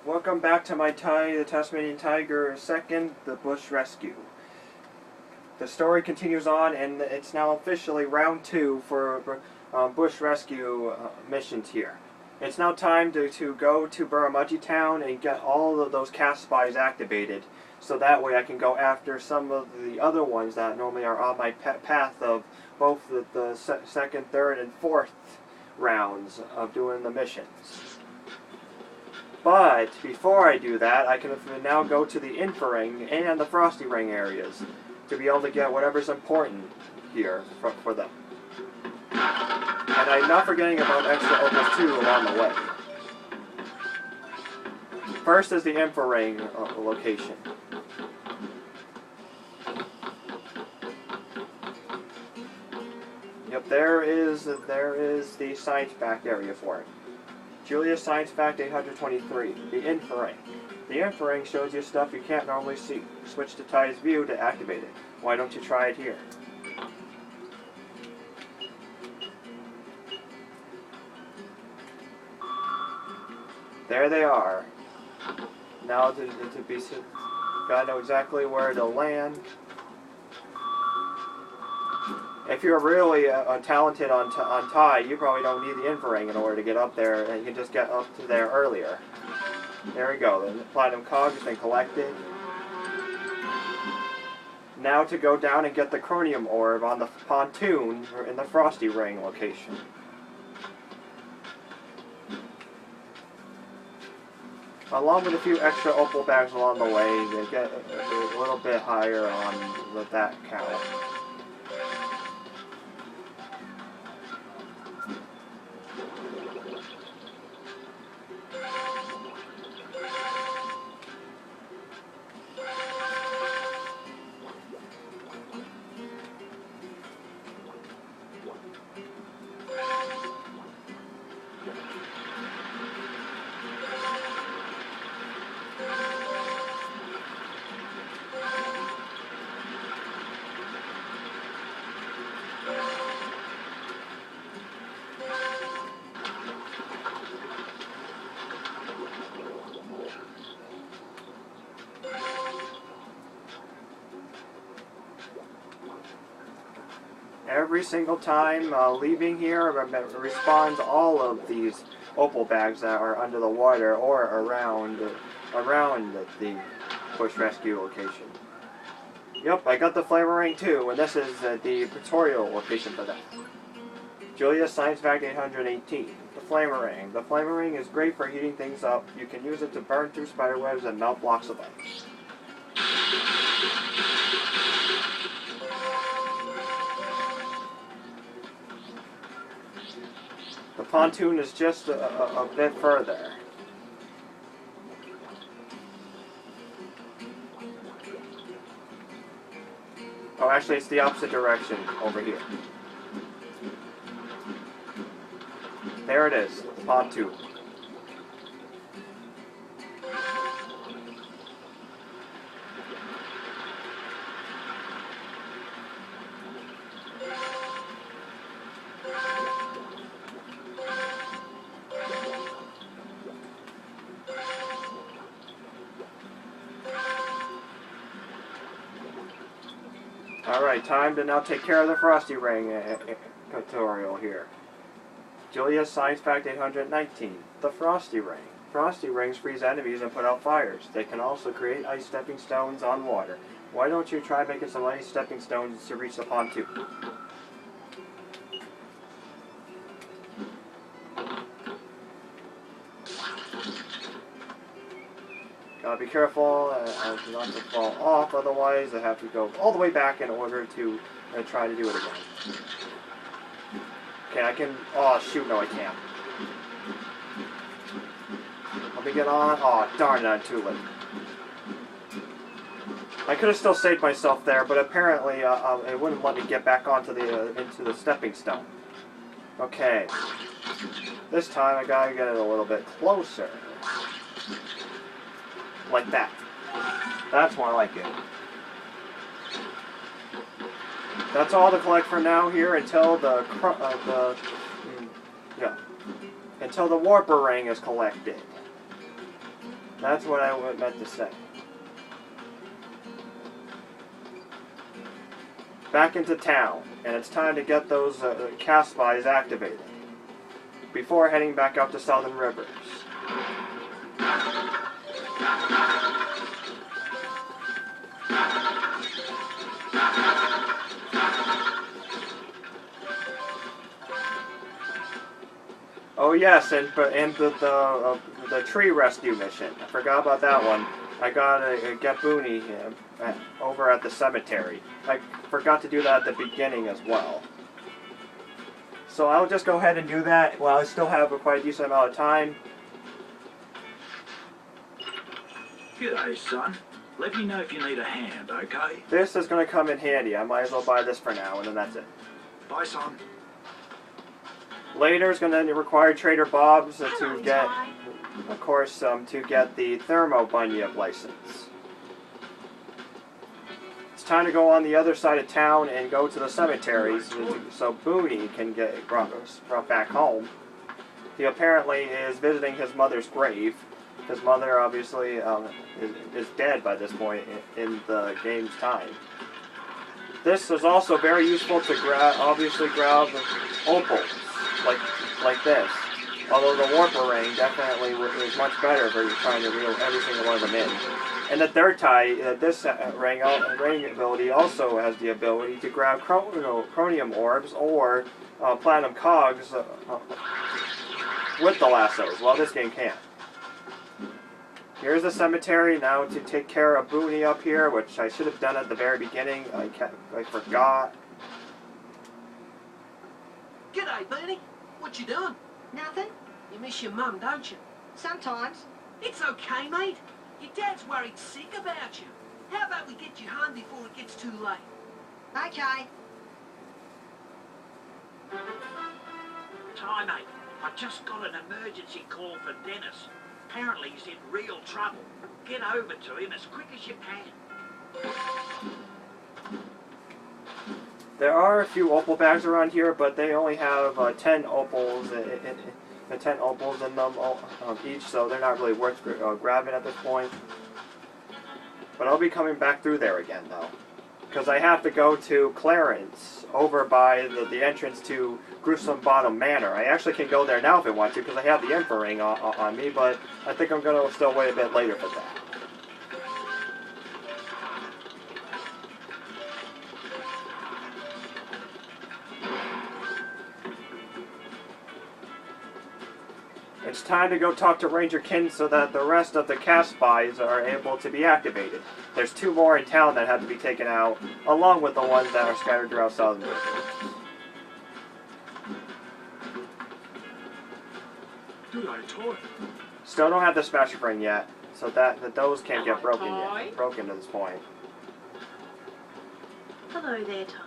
Welcome back to my the Tasmanian Tiger 2nd, the Bush Rescue. The story continues on, and it's now officially round 2 for Bush Rescue missions here. It's now time to go to Burramudgee town and get all of those cast spies activated, so that way I can go after some of the other ones that normally are on my path of both the second, third, and fourth rounds of doing the missions. But before I do that, I can now go to the Infarang and the Frostyrang areas to be able to get whatever's important here for them. And I'm not forgetting about extra opals too along the way. First is the Infarang location. Yep, there is the science fact area for it. Julia's Science Fact 823, the Infarang. The Infarang shows you stuff you can't normally see. Switch to Ty's view to activate it. Why don't you try it here? There they are. Now gotta know exactly where to land. If you're really talented on Ty, you probably don't need the Infarang in order to get up there, and you can just get up to there earlier. There we go, the platinum cog has been collected. Now to go down and get the kronium orb on the pontoon in the Frostyrang location. Along with a few extra opal bags along the way, they get a little bit higher on that count. Every single time leaving here respawns all of these opal bags that are under the water or around the Bush Rescue location. Yep, I got the Flamerang too, and this is the tutorial location for that. Julia's Science Fact 818, the Flamerang. The Flamerang is great for heating things up. You can use it to burn through spiderwebs and melt blocks of ice. The pontoon is just a bit further. Oh, actually it's the opposite direction over here. There it is, the pontoon. Alright, time to now take care of the Frostyrang tutorial here. Julia's Science Fact 819, the Frostyrang. Frostyrangs freeze enemies and put out fires. They can also create ice stepping stones on water. Why don't you try making some ice stepping stones to reach the pontoon? Gotta be careful not to fall off, otherwise I have to go all the way back in order to try to do it again. Okay, I can... Oh, shoot, no I can't. Let me get on... Oh, darn it, I'm too late. I could have still saved myself there, but apparently it wouldn't let me get back onto into the stepping stone. Okay. This time I gotta get it a little bit closer. Like that. That's more like it. That's all to collect for now here until until the Warperang is collected. That's what I meant to say. Back into town, and it's time to get those cast spies activated before heading back out to Southern Rivers. Oh yes, and the tree rescue mission. I forgot about that one. I gotta get Booney over at the cemetery. I forgot to do that at the beginning as well. So I'll just go ahead and do that while I still have quite a decent amount of time. G'day, son. Let me know if you need a hand, okay? This is going to come in handy. I might as well buy this for now, and then that's it. Bye, son. Later is going to require Trader Bob's to get, of course, to get the Thermo Bunyip license. It's time to go on the other side of town and go to the cemetery so Booney can get brought back home. He apparently is visiting his mother's grave. His mother obviously is dead by this point in the game's time. This is also very useful to grab opals like this. Although the Warparang definitely is much better for trying to reel every single one of them in. And the third tie, this ring ability also has the ability to grab kronium orbs or platinum cogs with the lassos. Well, this game can't. Here's the cemetery now to take care of Booney up here, which I should have done at the very beginning. I forgot. G'day, Booney. What you doing? Nothing. You miss your mum, don't you? Sometimes. It's okay, mate. Your dad's worried sick about you. How about we get you home before it gets too late? Okay. Ty, mate. I just got an emergency call for Dennis. Apparently he's in real trouble. Get over to him as quick as you can. There are a few opal bags around here, but they only have 10 opals in them each, so they're not really worth grabbing at this point. But I'll be coming back through there again, though, because I have to go to Clarence over by the entrance to Gruesome Bottom Manor. I actually can go there now if I want to, because I have the Infarang on me, but I think I'm going to still wait a bit later for that. It's time to go talk to Ranger Kin so that the rest of the cast spies are able to be activated. There's 2 more in town that have to be taken out, along with the ones that are scattered throughout Southern Rivers. Still don't have the Smash Ring yet, so that those can't get broken yet. Broken to this point. Hello there, Ty.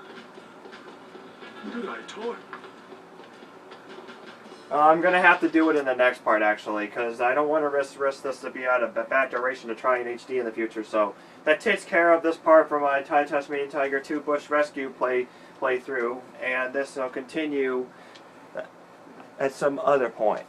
I'm going to have to do it in the next part, actually, because I don't want to risk this to be out of bad duration to try in HD in the future. So that takes care of this part for my Tasmanian Tiger 2 Bush Rescue playthrough, and this will continue at some other point.